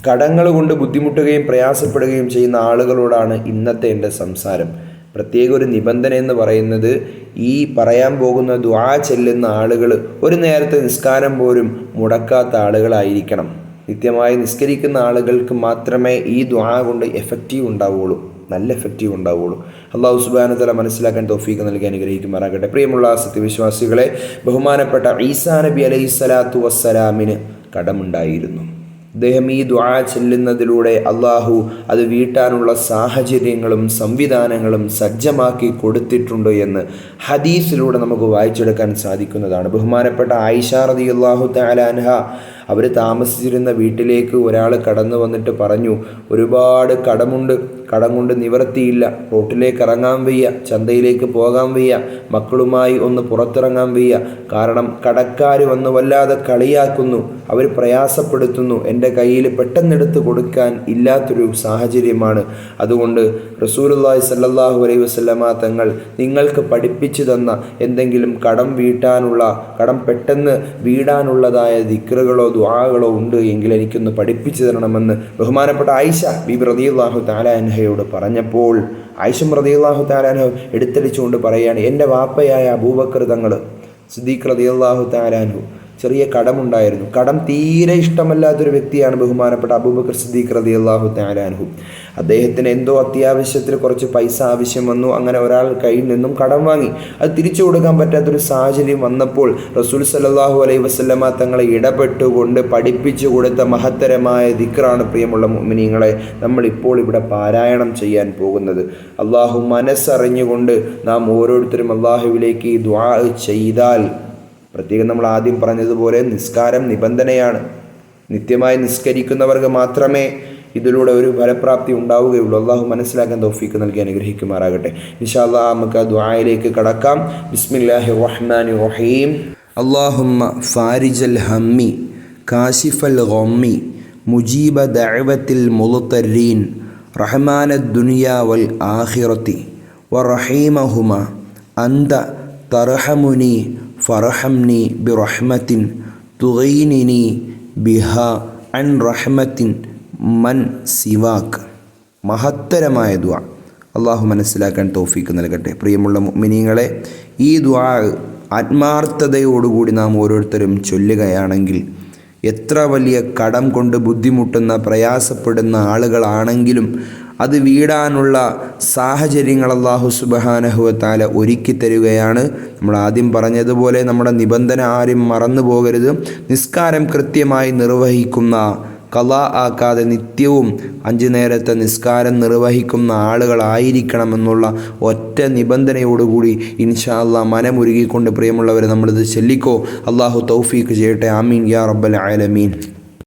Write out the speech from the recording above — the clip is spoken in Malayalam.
കടങ്ങൾ കൊണ്ട് ബുദ്ധിമുട്ടുകയും പ്രയാസപ്പെടുകയും ചെയ്യുന്ന ആളുകളോടാണ് ഇന്നത്തെ എൻ്റെ സംസാരം. പ്രത്യേക ഒരു നിബന്ധന എന്ന് പറയുന്നത്, ഈ പറയാൻ പോകുന്ന ദുആ ചെല്ലുന്ന ആളുകൾ ഒരു നേരത്തെ നിസ്കാരം പോലും മുടക്കാത്ത ആളുകളായിരിക്കണം. നിത്യമായി നിസ്കരിക്കുന്ന ആളുകൾക്ക് മാത്രമേ ഈ ദുആ കൊണ്ട് എഫക്റ്റീവ് ഉണ്ടാവുകയുള്ളൂ, നല്ല എഫക്റ്റീവ് ഉണ്ടാവുകയുള്ളൂ. അല്ലാഹു സുബ്ഹാനഹു വ തആല മനസ്സിലാക്കാൻ തൗഫീഖ് നൽകി അനുഗ്രഹിക്കുമാറാകട്ടെ. പ്രിയമുള്ള സത്യവിശ്വാസികളെ, ബഹുമാനപ്പെട്ട ഈസാ നബി അലൈഹിസ്സലാത്തു വസ്സലാമിന് കടമുണ്ടായിരുന്നു. അദ്ദേഹം ഈ ദുആ ചെല്ലുന്നതിലൂടെ അള്ളാഹു അത് വീട്ടാനുള്ള സാഹചര്യങ്ങളും സംവിധാനങ്ങളും സജ്ജമാക്കി കൊടുത്തിട്ടുണ്ട് എന്ന് ഹദീസിലൂടെ നമുക്ക് വായിച്ചെടുക്കാൻ സാധിക്കുന്നതാണ്. ബഹുമാനപ്പെട്ട ആയിഷ റളിയല്ലാഹു തആല അൻഹ അവർ താമസിച്ചിരുന്ന വീട്ടിലേക്ക് ഒരാൾ കടന്നു വന്നിട്ട് പറഞ്ഞു, ഒരുപാട് കടമുണ്ട്, കടം കൊണ്ട് നിവർത്തിയില്ല, റോട്ടിലേക്ക് ഇറങ്ങാൻ വയ്യ, ചന്തയിലേക്ക് പോകാൻ വയ്യ, മക്കളുമായി ഒന്ന് പുറത്തിറങ്ങാൻ വയ്യ, കാരണം കടക്കാർ വന്ന് വല്ലാതെ കളിയാക്കുന്നു, അവർ പ്രയാസപ്പെടുത്തുന്നു, എൻ്റെ കയ്യിൽ പെട്ടെന്നെടുത്ത് കൊടുക്കാൻ ഇല്ലാത്തൊരു സാഹചര്യമാണ്. അതുകൊണ്ട് റസൂലുള്ളാഹി സ്വല്ലല്ലാഹു അലൈഹി വസല്ലമ തങ്ങൾ നിങ്ങൾക്ക് പഠിപ്പിച്ചു തന്ന എന്തെങ്കിലും കടം വീട്ടാനുള്ള, കടം പെട്ടെന്ന് വീടാനുള്ളതായ ദിക്റുകളോ ദുആകളോ ഉണ്ട് എങ്കിൽ എനിക്കൊന്ന് പഠിപ്പിച്ചു തരണമെന്ന് ബഹുമാനപ്പെട്ട ആയിഷ ബീബി റളിയല്ലാഹു തആല അൻഹയോട് പറഞ്ഞപ്പോൾ ആയിഷ റളിയല്ലാഹു തആല അൻഹ എടുത്തടിച്ചുകൊണ്ട് പറയുകയാണ്, എൻ്റെ വാപ്പയായ അബൂബക്കർ തങ്ങൾ സിദ്ദീഖ് റളിയല്ലാഹു തആല അൻഹു ചെറിയ കടമുണ്ടായിരുന്നു. കടം തീരെ ഇഷ്ടമല്ലാത്തൊരു വ്യക്തിയാണ് ബഹുമാനപ്പെട്ട അബൂബക്കർ സിദ്ദീഖ് റളിയല്ലാഹു തആല അൻഹു. അദ്ദേഹത്തിന് എന്തോ അത്യാവശ്യത്തിൽ കുറച്ച് പൈസ ആവശ്യം വന്നു. അങ്ങനെ ഒരാൾ കയ്യിൽ നിന്നും കടം വാങ്ങി. അത് തിരിച്ചു കൊടുക്കാൻ പറ്റാത്തൊരു സാഹചര്യം വന്നപ്പോൾ റസൂൽ സല്ലല്ലാഹു അലൈഹി വസല്ലമ തങ്ങളെ ഇടപെട്ടുകൊണ്ട് പഠിപ്പിച്ചു കൊടുത്ത മഹത്തരമായ ദിക്റാണ് പ്രിയമുള്ള മുഅ്മിനീങ്ങളെ നമ്മളിപ്പോൾ ഇവിടെ പാരായണം ചെയ്യാൻ പോകുന്നത്. അള്ളാഹു മനസ്സറിഞ്ഞുകൊണ്ട് നാം ഓരോരുത്തരും അള്ളാഹുവിലേക്ക് ഈ ദുആ ചെയ്താൽ, പ്രത്യേകം നമ്മൾ ആദ്യം പറഞ്ഞതുപോലെ നിസ്കാരം നിബന്ധനയാണ്. നിത്യമായി നിസ്കരിക്കുന്നവർക്ക് മാത്രമേ ഇതിലൂടെ ഒരു ഫലപ്രാപ്തി ഉണ്ടാവുകയുള്ളൂ. അള്ളാഹു മനസ്സിലാക്കാൻ തൗഫീഖ് നൽകി അനുഗ്രഹിക്കുമാറാകട്ടെ. ഇൻഷാ അല്ലാഹ് നമുക്ക് ആ ദുആയിലേക്ക് കടക്കാം. ബിസ്മില്ലാഹിർ റഹ്മാനിർ റഹീം. അല്ലാഹുമ്മ ഫാരിജൽ ഹമ്മി കാശിഫൽ ഗമ്മി മുജീബ ദഅവത്തിൽ മുൽതരീൻ റഹ്മാനദ് ദുനിയാ വൽ ആഖിറതി വറഹീമഹുമ അന്ത തർഹമുനി ഫർഹംനി ബിറഹ്മത്തിൻ തുഗൈനിനി ബിഹാ അൻ റഹ്മത്തിൻ മൻ സിവാക്ക്. മഹത്തരമായ ദുആ. അള്ളാഹു മനസ്സിലാക്കാൻ തൗഫീഖ് നൽകട്ടെ. പ്രിയമുള്ള മുഅ്മിനീങ്ങളെ, ഈ ദുആ ആത്മാർത്ഥതയോടുകൂടി നാം ഓരോരുത്തരും ചൊല്ലുകയാണെങ്കിൽ, എത്ര വലിയ കടം കൊണ്ട് ബുദ്ധിമുട്ടുന്ന പ്രയാസപ്പെടുന്ന ആളുകളാണെങ്കിലും അത് വീടാനുള്ള സാഹചര്യങ്ങൾ അല്ലാഹു സുബ്ഹാനഹു വ തആല ഒരുക്കി തരികയാണ്. നമ്മൾ ആദ്യം പറഞ്ഞതുപോലെ നമ്മുടെ നിബന്ധന ആരും മറന്നു പോകരുത്. നിസ്കാരം കൃത്യമായി നിർവഹിക്കുന്ന, ഖളാ ആക്കാതെ നിത്യവും 5 നേരത്തെ നിസ്കാരം നിർവഹിക്കുന്ന ആളുകളായിരിക്കണമെന്നുള്ള ഒറ്റ നിബന്ധനയോടുകൂടി ഇൻഷാ അല്ലാഹ് മനമുരുകിക്കൊണ്ട് പ്രിയമുള്ളവരെ നമ്മളിത് ചൊല്ലിക്കോ. അള്ളാഹു തൗഫീഖ് ചെയ്യട്ടെ. ആമീൻ യാ റബ്ബൽ ആലമീൻ.